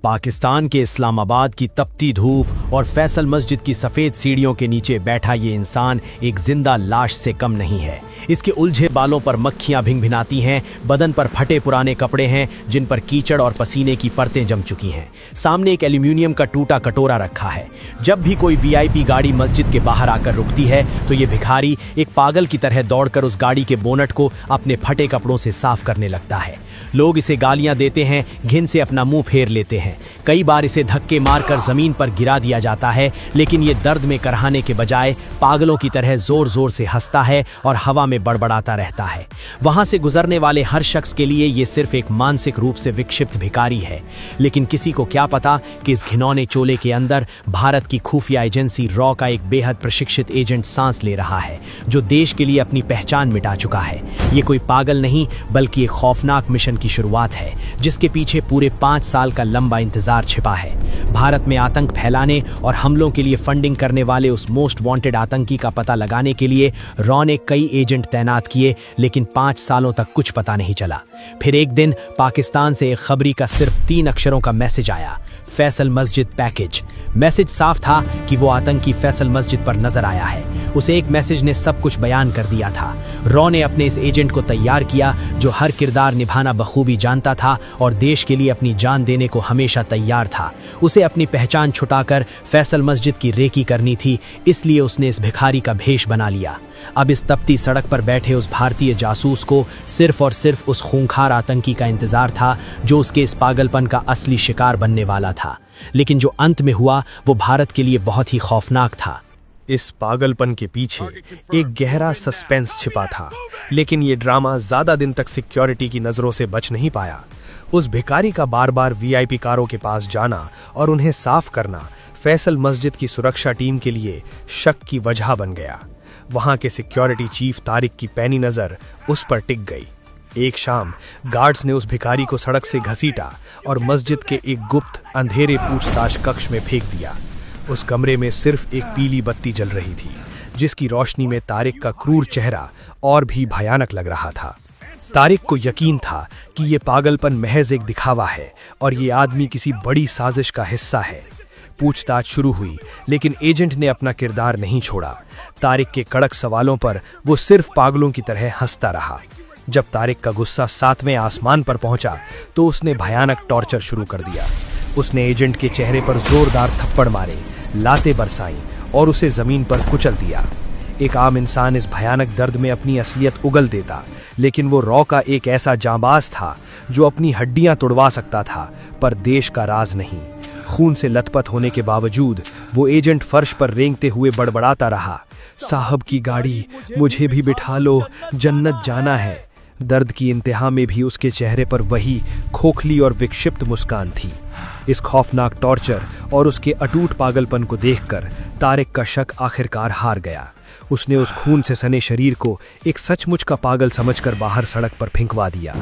पाकिस्तान के इस्लामाबाद की तपती धूप और फैसल मस्जिद की सफ़ेद सीढ़ियों के नीचे बैठा ये इंसान एक जिंदा लाश से कम नहीं है। इसके उलझे बालों पर मक्खियां भिनभिनाती हैं, बदन पर फटे पुराने कपड़े हैं जिन पर कीचड़ और पसीने की परतें जम चुकी हैं। सामने एक एल्यूमिनियम का टूटा कटोरा रखा है। जब भी कोई वीआईपी गाड़ी मस्जिद के बाहर आकर रुकती है तो ये भिखारी एक पागल की तरह दौड़कर उस गाड़ी के बोनट को अपने फटे कपड़ों से साफ करने लगता है। लोग इसे गालियां देते हैं, घिन से अपना मुंह फेर लेते हैं। कई बार इसे धक्के मारकर जमीन पर गिरा दिया जाता है, लेकिन ये दर्द में करहाने के बजाय पागलों की तरह जोर जोर से हंसता है और हवा में बड़बड़ाता रहता है। वहां से गुजरने वाले हर शख्स के लिए ये सिर्फ एक मानसिक रूप से विक्षिप्त भिखारी है। लेकिन किसी को क्या पता कि इस घिनौने चोले के अंदर भारत की खुफिया एजेंसी रॉ का एक बेहद प्रशिक्षित एजेंट सांस ले रहा है, जो देश के लिए अपनी पहचान मिटा चुका है। ये कोई पागल नहीं, बल्कि एक खौफनाक मिशन की शुरुआत है, जिसके पीछे पूरे 5 साल का लंबा इंतजार छिपा है। भारत में आतंक फैलाने और हमलों के लिए फंडिंग करने वाले उस मोस्ट वांटेड आतंकी का पता लगाने के लिए रॉ ने कई एजेंट तैनात किए, लेकिन 5 सालों तक कुछ पता नहीं चला। फिर एक दिन पाकिस्तान से एक खबरी का सिर्फ 3 अक्षरों का मैसेज आया, फैसल मस्जिद पैकेज। मैसेज साफ था कि वो आतंकी फैसल मस्जिद पर नजर आया है। उस एक मैसेज ने सब कुछ बयान कर दिया था। रॉ ने अपने इस एजेंट को तैयार किया, जो हर किरदार निभाना बखूबी जानता था और देश के लिए अपनी जान देने को हमेशा तैयार था। उसे अपनी पहचान छुटाकर फैसल मस्जिद की रेकी करनी थी, इसलिए उसने इस भिखारी का भेष बना लिया। अब इस तपती सड़क पर बैठे उस भारतीय जासूस को सिर्फ और सिर्फ उस खूंखार आतंकी का इंतजार था, जो उसके इस पागलपन का असली शिकार बनने वाला था। लेकिन जो अंत में हुआ वो भारत के लिए बहुत ही खौफनाक था। इस पागलपन के पीछे एक गहरा सस्पेंस छिपा था, लेकिन ये ड्रामा ज्यादा दिन तक सिक्योरिटी की नजरों से बच नहीं पाया। उस भिखारी का बार बार वीआईपी कारों के पास जाना और उन्हें साफ करना फैसल मस्जिद की सुरक्षा टीम के लिए शक की वजह बन गया। वहां के सिक्योरिटी चीफ तारिक की पैनी नजर उस पर टिक गई। एक शाम गार्ड्स ने उस भिखारी को सड़क से घसीटा और मस्जिद के एक गुप्त अंधेरे पूछताछ कक्ष में फेंक दिया। उस कमरे में सिर्फ एक पीली बत्ती जल रही थी, जिसकी रोशनी में तारिक का क्रूर चेहरा और भी भयानक लग रहा था। तारिक को यकीन था कि ये पागलपन महज एक दिखावा है और ये आदमी किसी बड़ी साजिश का हिस्सा है। पूछताछ शुरू हुई, लेकिन एजेंट ने अपना किरदार नहीं छोड़ा। तारिक के कड़क सवालों पर वो सिर्फ पागलों की तरह हंसता रहा। जब तारिक का गुस्सा 7वें आसमान पर पहुंचा तो उसने भयानक टॉर्चर शुरू कर दिया। उसने एजेंट के चेहरे पर जोरदार थप्पड़ मारे, लातें बरसाईं और उसे जमीन पर कुचल दिया। एक आम इंसान इस भयानक दर्द में अपनी असलियत उगल देता, लेकिन वो रॉ का एक ऐसा जांबाज था जो अपनी हड्डियां तुड़वा सकता था, पर देश का राज नहीं। खून से लथपथ होने के बावजूद वो एजेंट फर्श पर रेंगते हुए बड़बड़ाता रहा, साहब की गाड़ी, मुझे भी बिठा लो, जन्नत जाना है। दर्द की इंतहा में भी उसके चेहरे पर वही खोखली और विक्षिप्त मुस्कान थी। इस खौफनाक टॉर्चर और उसके अटूट पागलपन को देखकर तारिक का शक आखिरकार हार गया। उसने उस खून से सने शरीर को एक सचमुच का पागल समझकर बाहर सड़क पर फेंकवा दिया।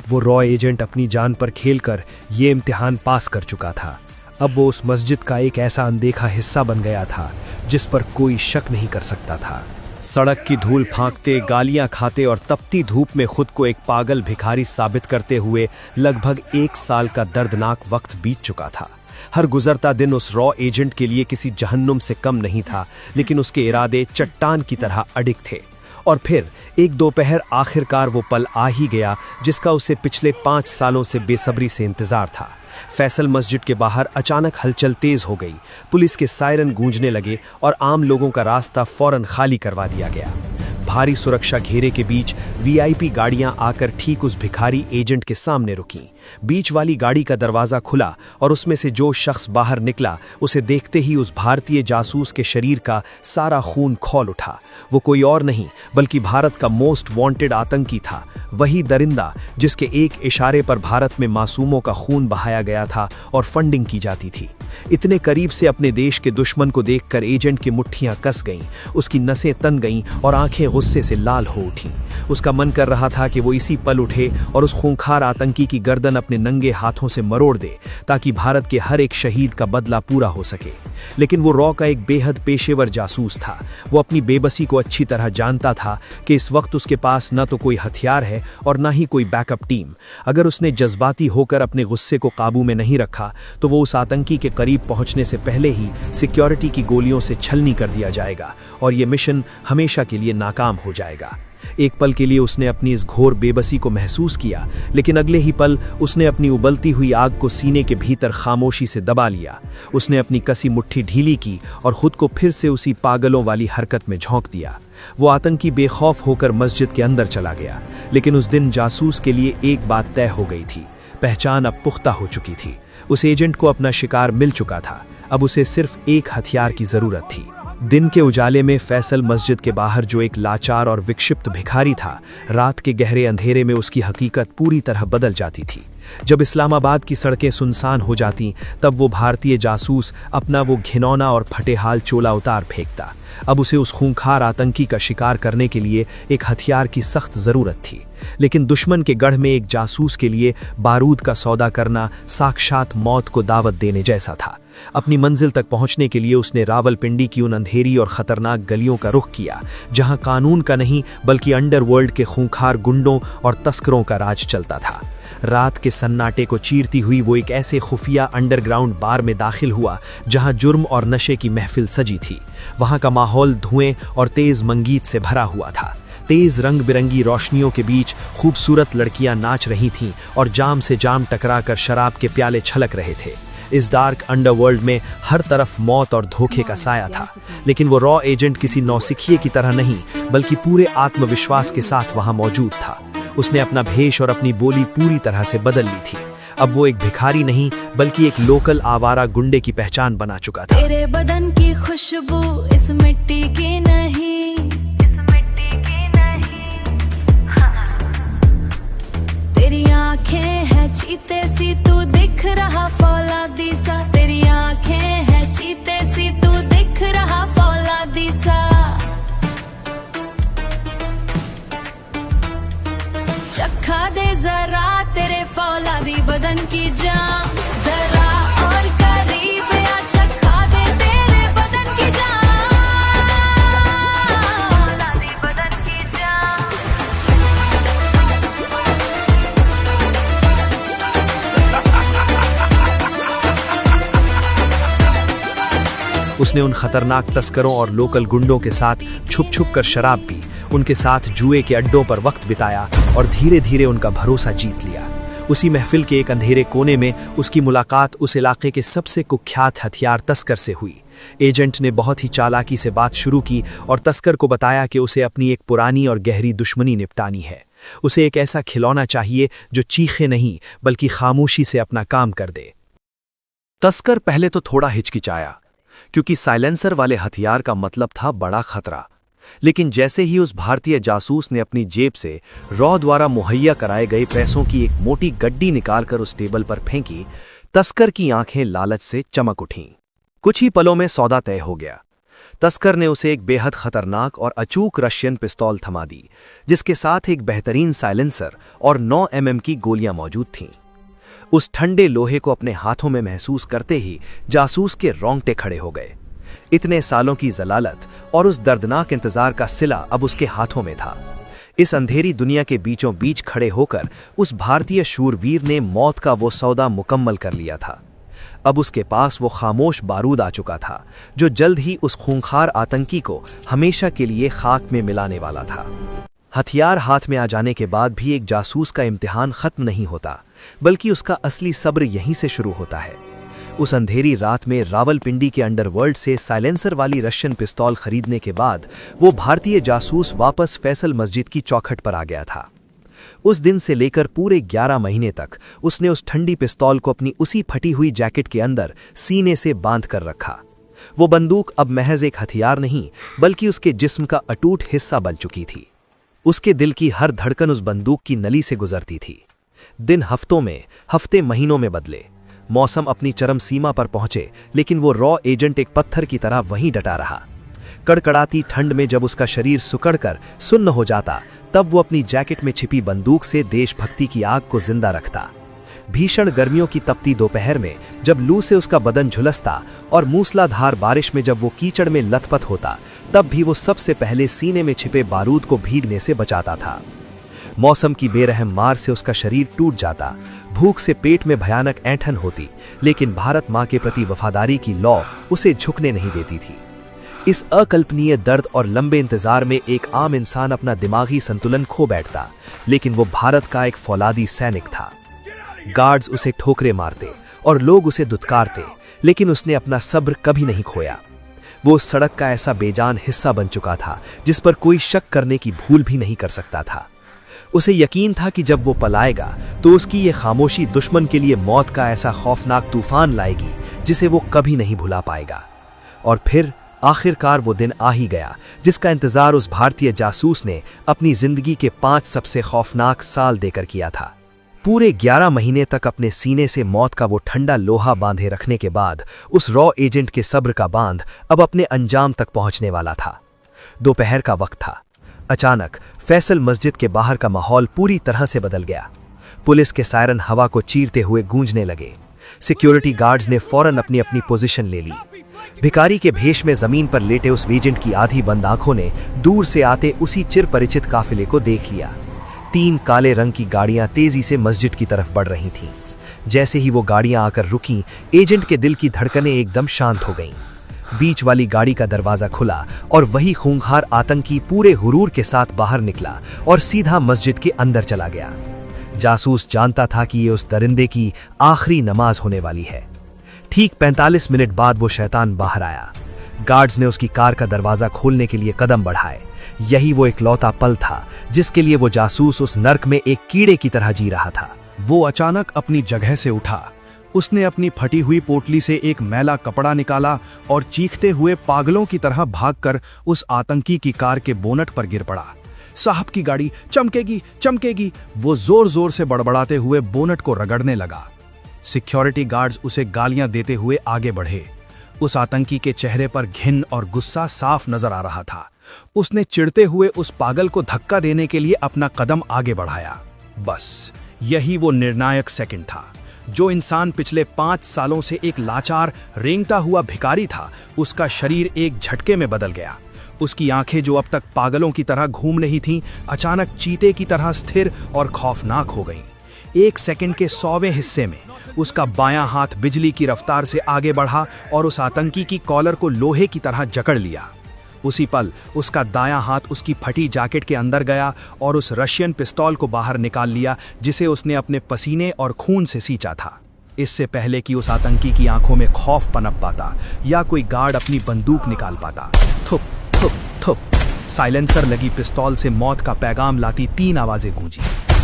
वो रॉ एजेंट अपनी जान पर खेलकर ये इम्तिहान पास कर चुका था। अब वो उस मस्जिद का एक ऐसा अनदेखा हिस्सा बन गया था जिस पर कोई शक नहीं कर सकता था। सड़क की धूल फांकते, गालियां खाते और तपती धूप में खुद को एक पागल भिखारी साबित करते हुए लगभग 1 साल का दर्दनाक वक्त बीत चुका था। हर गुजरता दिन उस रॉ एजेंट के लिए किसी जहन्नुम से कम नहीं था, लेकिन उसके इरादे चट्टान की तरह अडिग थे। और फिर एक दोपहर आखिरकार वो पल आ ही गया जिसका उसे पिछले 5 सालों से बेसब्री से इंतजार था। फैसल मस्जिद के बाहर अचानक हलचल तेज हो गई। पुलिस के सायरन गूंजने लगे और आम लोगों का रास्ता फौरन खाली करवा दिया गया। भारी सुरक्षा घेरे के बीच वीआईपी गाड़ियां आकर ठीक उस भिखारी एजेंट के सामने रुकीं। बीच वाली गाड़ी का दरवाजा खुला और उसमें से जो शख्स बाहर निकला, उसे देखते ही उस भारतीय जासूस के शरीर का सारा खून खौल उठा। वो कोई और नहीं बल्कि भारत का मोस्ट वांटेड आतंकी था, वही दरिंदा जिसके एक इशारे पर भारत में मासूमों का खून बहाया गया था और फंडिंग की जाती थी। इतने करीब से अपने देश के दुश्मन को देखकर एजेंट की मुट्ठियां कस गईं, उसकी नसें तन गईं और आंखें गुस्से से लाल हो उठीं। उसका मन कर रहा था कि वो इसी पल उठे और उस खूंखार आतंकी की गर्दन अपने नंगे हाथों से मरोड़ दे, ताकि भारत के हर एक शहीद का बदला पूरा हो सके। लेकिन वो रॉ का एक बेहद पेशेवर जासूस था। वो अपनी बेबसी को अच्छी तरह जानता था कि इस वक्त उसके पास न तो कोई हथियार है और न ही कोई बैकअप टीम। अगर उसने जज्बाती होकर अपने गुस्से को काबू में नहीं रखा तो वो उस आतंकी के करीब पहुंचने से पहले ही सिक्योरिटी की गोलियों से छलनी कर दिया जाएगा और ये मिशन हमेशा के लिए नाकाम हो जाएगा। एक पल के लिए उसने अपनी इस घोर बेबसी को महसूस किया, लेकिन अगले ही पल उसने अपनी उबलती हुई आग को सीने के भीतर खामोशी से दबा लिया। उसने अपनी कसी मुट्ठी ढीली की और खुद को फिर से उसी पागलों वाली हरकत में झोंक दिया। वो आतंकी बेखौफ होकर मस्जिद के अंदर चला गया, लेकिन उस दिन जासूस के लिए एक बात तय हो गई थी। पहचान अब पुख्ता हो चुकी थी। उस एजेंट को अपना शिकार मिल चुका था। अब उसे सिर्फ एक हथियार की जरूरत थी। दिन के उजाले में फैसल मस्जिद के बाहर जो एक लाचार और विक्षिप्त भिखारी था, रात के गहरे अंधेरे में उसकी हकीकत पूरी तरह बदल जाती थी। जब इस्लामाबाद की सड़कें सुनसान हो जातीं, तब वो भारतीय जासूस अपना वो घिनौना और फटेहाल चोला उतार फेंकता। अब उसे उस खूंखार आतंकी का शिकार करने के लिए एक हथियार की सख्त जरूरत थी, लेकिन दुश्मन के गढ़ में एक जासूस के लिए बारूद का सौदा करना साक्षात मौत को दावत देने जैसा था। अपनी मंजिल तक पहुंचने के लिए उसने रावलपिंडी की उन अंधेरी और खतरनाक गलियों का रुख किया, जहां कानून का नहीं बल्कि अंडरवर्ल्ड के खूंखार गुंडों और तस्करों का राज चलता था। रात के सन्नाटे को चीरती हुई वो एक ऐसे खुफिया अंडरग्राउंड बार में दाखिल हुआ जहां जुर्म और नशे की महफिल सजी थी। वहां का माहौल धुएं और तेज मंगीत से भरा हुआ था। तेज रंग बिरंगी रोशनियों के बीच खूबसूरत लड़कियां नाच रही थीं और जाम से जाम टकराकर शराब के प्याले छलक रहे थे। इस डार्क अंडरवर्ल्ड में हर तरफ मौत और धोखे का साया था, लेकिन वो रॉ एजेंट किसी नौसिखिए की तरह नहीं बल्कि पूरे आत्मविश्वास के साथ वहां मौजूद था। उसने अपना भेष और अपनी बोली पूरी तरह से बदल ली थी। अब वो एक भिखारी नहीं बल्कि एक लोकल आवारा गुंडे की पहचान बना चुका था। तेरे बदन की खुशबू इस मिट्टी की नहीं, इस मिट्टी की नहीं। तेरी आंखें हैं चीते सी, तू दिख रहा फौलादी सा। तेरी आंखें हैं चीते सी, तू दिख रहा फौलादी सा। चखा दे जरा तेरे फौलादी बदन की जान, जरा और करीब आ, चखा दे तेरे बदन की जान, फौलादी बदन की जान। उसने उन खतरनाक तस्करों और लोकल गुंडों के साथ छुप छुप कर शराब पी, उनके साथ जुए के अड्डों पर वक्त बिताया और धीरे धीरे उनका भरोसा जीत लिया। उसी महफिल के एक अंधेरे कोने में उसकी मुलाकात उस इलाके के सबसे कुख्यात हथियार तस्कर से हुई। एजेंट ने बहुत ही चालाकी से बात शुरू की और तस्कर को बताया कि उसे अपनी एक पुरानी और गहरी दुश्मनी निपटानी है। उसे एक ऐसा खिलौना चाहिए जो चीखे नहीं बल्कि खामोशी से अपना काम कर दे। तस्कर पहले तो थोड़ा हिचकिचाया, क्योंकि साइलेंसर वाले हथियार का मतलब था बड़ा खतरा। लेकिन जैसे ही उस भारतीय जासूस ने अपनी जेब से रॉ द्वारा मुहैया कराए गए पैसों की एक मोटी गड्डी निकालकर उस टेबल पर फेंकी, तस्कर की आंखें लालच से चमक उठीं। कुछ ही पलों में सौदा तय हो गया। तस्कर ने उसे एक बेहद खतरनाक और अचूक रशियन पिस्तौल थमा दी, जिसके साथ एक बेहतरीन साइलेंसर और 9 mm की गोलियां मौजूद थीं। उस ठंडे लोहे को अपने हाथों में महसूस करते ही जासूस के रोंगटे खड़े हो गए। इतने सालों की जलालत और उस दर्दनाक इंतजार का सिला अब उसके हाथों में था। इस अंधेरी दुनिया के बीचों बीच खड़े होकर उस भारतीय शूरवीर ने मौत का वो सौदा मुकम्मल कर लिया था। अब उसके पास वो खामोश बारूद आ चुका था, जो जल्द ही उस खूंखार आतंकी को हमेशा के लिए खाक में मिलाने वाला था। हथियार हाथ में आ जाने के बाद भी एक जासूस का इम्तिहान खत्म नहीं होता, बल्कि उसका असली सब्र यहीं से शुरू होता है। उस अंधेरी रात में रावलपिंडी के अंडरवर्ल्ड से साइलेंसर वाली रशियन पिस्तौल खरीदने के बाद वो भारतीय जासूस वापस फैसल मस्जिद की चौखट पर आ गया था। उस दिन से लेकर पूरे 11 महीने तक उसने उस ठंडी पिस्तौल को अपनी उसी फटी हुई जैकेट के अंदर सीने से बांध कर रखा। वो बंदूक अब महज एक हथियार नहीं बल्कि उसके जिस्म का अटूट हिस्सा बन चुकी थी। उसके दिल की हर धड़कन उस बंदूक की नली से गुजरती थी। दिन हफ्तों में, हफ्ते महीनों में बदले। मौसम अपनी चरम सीमा पर पहुंचे, लेकिन वो रॉ एजेंट एक पत्थर की तरह वहीं डटा रहा। कड़कड़ाती ठंड में जब उसका शरीर सुकड़कर सुन्न हो जाता, तब वो अपनी जैकेट में छिपी बंदूक से देशभक्ति की आग को जिंदा रखता। भीषण गर्मियों की तपती दोपहर में जब लू से उसका बदन झुलसता और मूसलाधार बारिश में जब वो कीचड़ में लथपथ होता, तब भी वो सबसे पहले सीने में छिपे बारूद को भीगने से बचाता था। मौसम की बेरहम मार से उसका शरीर टूट जाता, भूख से पेट में भयानक ऐंठन होती, लेकिन भारत माँ के प्रति वफादारी की लौ उसे झुकने नहीं देती थी। इस अकल्पनीय दर्द और लंबे इंतजार में एक आम इंसान अपना दिमागी संतुलन खो बैठता, लेकिन वो भारत का एक फौलादी सैनिक था। गार्ड्स उसे ठोकरे मारते और लोग उसे दुत्कारते, लेकिन उसने अपना सब्र कभी नहीं खोया। वो उस सड़क का ऐसा बेजान हिस्सा बन चुका था जिस पर कोई शक करने की भूल भी नहीं कर सकता था। उसे यकीन था कि जब वो पलाएगा तो उसकी ये खामोशी दुश्मन के लिए मौत का ऐसा खौफनाक तूफान लाएगी जिसे वो कभी नहीं भुला पाएगा। और फिर आखिरकार वो दिन आ ही गया जिसका इंतजार उस भारतीय जासूस ने अपनी जिंदगी के 5 सबसे खौफनाक साल देकर किया था। पूरे 11 महीने तक अपने सीने से मौत का वो ठंडा लोहा बांधे रखने के बाद उस रॉ एजेंट के सब्र का बांध अब अपने अंजाम तक पहुंचने वाला था। दोपहर का वक्त था। अचानक फैसल मस्जिद के बाहर का माहौल पूरी तरह से बदल गया। पुलिस के सायरन हवा को चीरते हुए गूंजने लगे। सिक्योरिटी गार्ड्स ने फौरन अपनी अपनी पोजीशन ले ली। भिखारी के भेष में जमीन पर लेटे उस एजेंट की आधी बंद आंखों ने दूर से आते उसी चिर परिचित काफिले को देख लिया। 3 काले रंग की गाड़ियां तेजी से मस्जिद की तरफ बढ़ रही थीं। जैसे ही वो गाड़ियां आकर रुकीं, एजेंट के दिल की धड़कनें एकदम शांत हो गईं। बीच वाली गाड़ी का दरवाजा खुला और वही खूंखार आतंकी पूरे हुरूर के साथ बाहर निकला और सीधा मस्जिद के अंदर चला गया। जासूस जानता था कि ये उस दरिंदे की आखिरी नमाज होने वाली है। ठीक 45 मिनट बाद वो शैतान बाहर आया। गार्ड्स ने उसकी कार का दरवाजा खोलने के लिए कदम बढ़ाए। यही वो इकलौता पल था जिसके लिए वो जासूस उस नर्क में एक कीड़े की तरह जी रहा था। वो अचानक अपनी जगह से उठा। उसने अपनी फटी हुई पोटली से एक मैला कपड़ा निकाला और चीखते हुए पागलों की तरह भागकर उस आतंकी की कार के बोनट पर गिर पड़ा। साहब की गाड़ी चमकेगी चमकेगी, वो जोर जोर से बड़बड़ाते हुए बोनट को रगड़ने लगा। सिक्योरिटी गार्ड्स उसे गालियां देते हुए आगे बढ़े। उस आतंकी के चेहरे पर घिन और गुस्सा साफ नजर आ रहा था। उसने चिढ़ते हुए उस पागल को धक्का देने के लिए अपना कदम आगे बढ़ाया। बस यही वो निर्णायक सेकंड था। जो इंसान पिछले 5 सालों से एक लाचार रेंगता हुआ भिखारी था, उसका शरीर एक झटके में बदल गया। उसकी आंखें जो अब तक पागलों की तरह घूम रही थीं, अचानक चीते की तरह स्थिर और खौफनाक हो गईं। 1 सेकंड के 100वें हिस्से में उसका बायां हाथ बिजली की रफ्तार से आगे बढ़ा और उस आतंकी की कॉलर को लोहे की तरह जकड़ लिया। उसी पल उसका दायां हाथ उसकी फटी जैकेट के अंदर गया और उस रशियन पिस्तौल को बाहर निकाल लिया जिसे उसने अपने पसीने और खून से सींचा था। इससे पहले कि उस आतंकी की आंखों में खौफ पनप पाता या कोई गार्ड अपनी बंदूक निकाल पाता, थुप थुप थुप, साइलेंसर लगी पिस्तौल से मौत का पैगाम लाती 3 आवाजें गूंजी।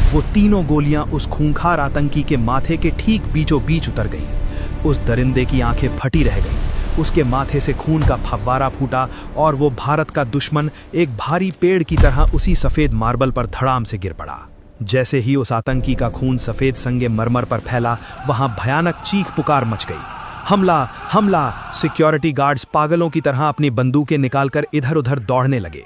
वो तीनों गोलियां उस खूंखार आतंकी के माथे के ठीक बीचों बीच उतर गईं। उस दरिंदे की आंखें फटी रह गईं। उसके माथे से खून का फव्वारा फूटा और वो भारत का दुश्मन एक भारी पेड़ की तरह उसी सफेद मार्बल पर धड़ाम से गिर पड़ा। जैसे ही उस आतंकी का खून सफेद संगे मरमर पर फैला, वहां भयानक चीख पुकार मच गई। हमला हमला! सिक्योरिटी गार्ड्स पागलों की तरह अपनी बंदूकें निकालकर इधर उधर दौड़ने लगे।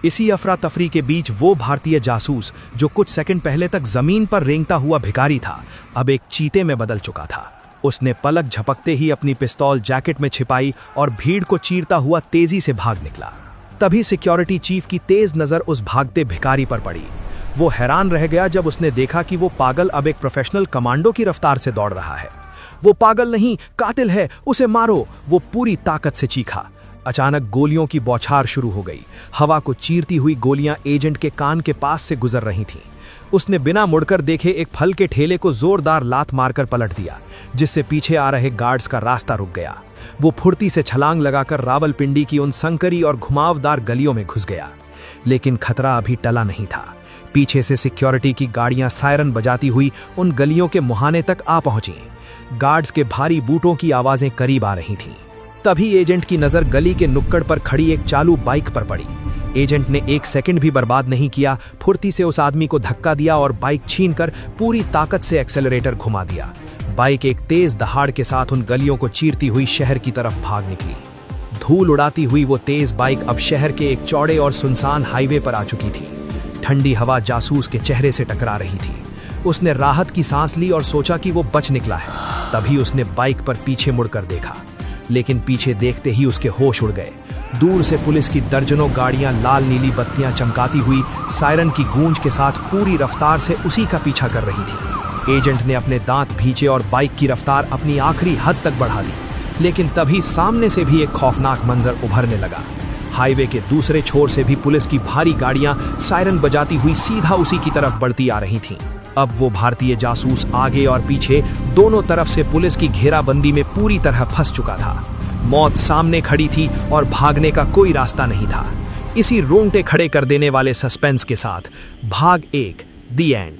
इसी अफरा तफरी के बीच वो भारतीय जासूस जो कुछ सेकंड पहले तक जमीन पर रेंगता हुआ भिखारी था, अब एक चीते में बदल चुका था। उसने पलक झपकते ही अपनी पिस्तौल जैकेट में छिपाई और भीड़ को चीरता हुआ तेजी से भाग निकला। तभी सिक्योरिटी चीफ की तेज नजर उस भागते भिखारी पर पड़ी। वो हैरान रह गया जब उसने देखा कि वो पागल अब एक प्रोफेशनल कमांडो की रफ्तार से दौड़ रहा है। वो पागल नहीं, कातिल है, उसे मारो! वो पूरी ताकत से चीखा। अचानक गोलियों की बौछार शुरू हो गई। हवा को चीरती हुई गोलियां एजेंट के कान के पास से गुजर रही थीं। उसने बिना मुड़कर देखे एक फल के ठेले को जोरदार लात मारकर पलट दिया, जिससे पीछे आ रहे गार्ड्स का रास्ता रुक गया। वो फुर्ती से छलांग लगाकर रावलपिंडी की उन संकरी और घुमावदार गलियों में घुस गया। लेकिन खतरा अभी टला नहीं था। पीछे से सिक्योरिटी की गाड़ियां सायरन बजाती हुई उन गलियों के मुहाने तक आ पहुंची। गार्ड्स के भारी बूटों की आवाजें करीब आ रही थीं। तभी एजेंट की नजर गली के नुक्कड़ पर खड़ी एक चालू बाइक पर पड़ी। एजेंट ने 1 सेकंड भी बर्बाद नहीं किया, फुर्ती से उस आदमी को धक्का दिया और बाइक छीनकर पूरी ताकत से एक्सेलरेटर घुमा दिया। बाइक एक तेज दहाड़ के साथ उन गलियों को चीरती हुई शहर की तरफ भाग निकली। धूल उड़ाती हुई वो तेज बाइक अब शहर के एक चौड़े और सुनसान हाईवे पर आ चुकी थी। ठंडी हवा जासूस के चेहरे से टकरा रही थी। उसने राहत की सांस ली और सोचा कि वो बच निकला है। तभी उसने बाइक पर पीछे मुड़कर देखा, लेकिन पीछे देखते ही उसके होश उड़ गए। दूर से पुलिस की दर्जनों गाड़ियां लाल नीली बत्तियां चमकाती हुई सायरन की गूंज के साथ पूरी रफ्तार से उसी का पीछा कर रही थी। एजेंट ने अपने दांत भींचे और बाइक की रफ्तार अपनी आखिरी हद तक बढ़ा दी, लेकिन तभी सामने से भी एक खौफनाक मंजर उभरने लगा। हाईवे के दूसरे छोर से भी पुलिस की भारी गाड़ियां सायरन बजाती हुई सीधा उसी की तरफ बढ़ती आ रही थीं। अब वो भारतीय जासूस आगे और पीछे दोनों तरफ से पुलिस की घेराबंदी में पूरी तरह फंस चुका था। मौत सामने खड़ी थी और भागने का कोई रास्ता नहीं था। इसी रोंगटे खड़े कर देने वाले सस्पेंस के साथ भाग 1 दी एंड।